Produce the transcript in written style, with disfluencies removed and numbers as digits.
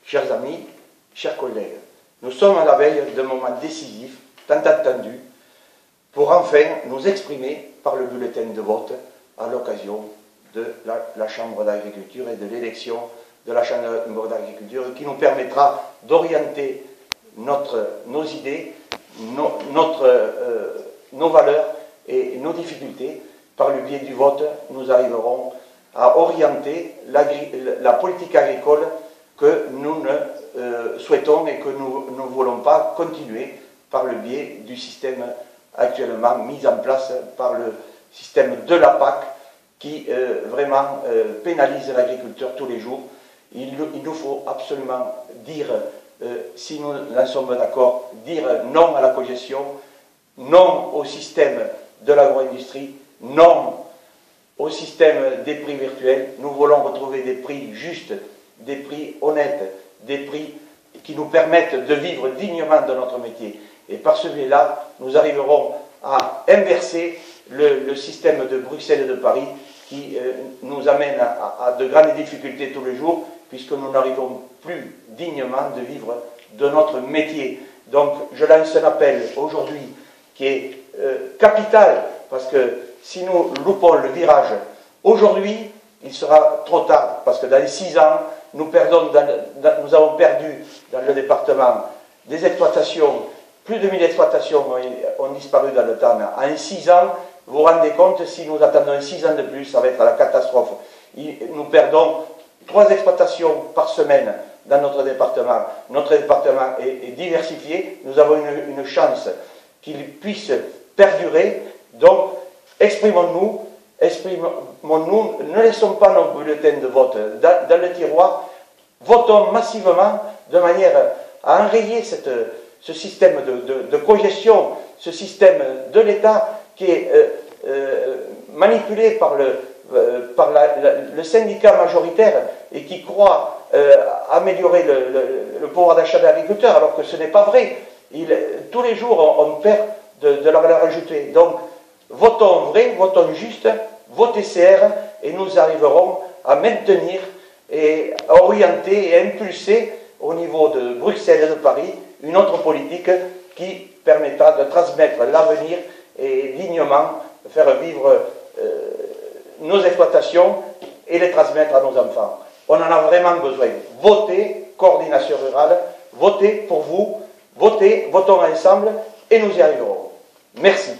chers amis, chers collègues, nous sommes à la veille d'un moment décisif, tant attendu, pour enfin nous exprimer par le bulletin de vote à l'occasion de la Chambre d'agriculture et de l'élection de la Chambre d'agriculture qui nous permettra d'orienter nos idées, nos valeurs et nos difficultés. Par le biais du vote, nous arriverons à orienter la politique agricole que nous souhaitons et que nous ne voulons pas continuer par le biais du système actuellement mis en place par le système de la PAC qui vraiment pénalise l'agriculteur tous les jours. Il nous faut absolument dire, si nous en sommes d'accord, dire non à la cogestion, non au système de l'agro-industrie, non au système des prix virtuels. Nous voulons retrouver des prix justes, des prix honnêtes, des prix qui nous permettent de vivre dignement de notre métier. Et par ce biais-là, nous arriverons à inverser le système de Bruxelles et de Paris qui nous amène à de grandes difficultés tous les jours, puisque nous n'arrivons plus dignement de vivre de notre métier. Donc je lance un appel aujourd'hui qui est capital, parce que si nous loupons le virage aujourd'hui, il sera trop tard, parce que dans les 6 ans, nous avons perdu dans le département des exploitations, plus de 1000 exploitations ont disparu dans le temps. En 6 ans, vous vous rendez compte, si nous attendons 6 ans de plus, ça va être la catastrophe. Nous perdons 3 exploitations par semaine dans notre département. Notre département est diversifié, nous avons une chance qu'il puisse perdurer. Donc, exprimons-nous, ne laissons pas nos bulletins de vote dans le tiroir, votons massivement de manière à enrayer ce système de cogestion, ce système de l'État qui est manipulé par le syndicat majoritaire et qui croit améliorer le pouvoir d'achat des agriculteurs, alors que ce n'est pas vrai. Tous les jours, on perd de la valeur ajoutée. Donc, votons vrai, votons juste, votez CR, et nous arriverons à maintenir et à orienter et à impulser au niveau de Bruxelles et de Paris une autre politique qui permettra de transmettre l'avenir et dignement faire vivre nos exploitations et les transmettre à nos enfants. On en a vraiment besoin. Votez, coordination rurale, votez pour vous, votez, votons ensemble et nous y arriverons. Merci.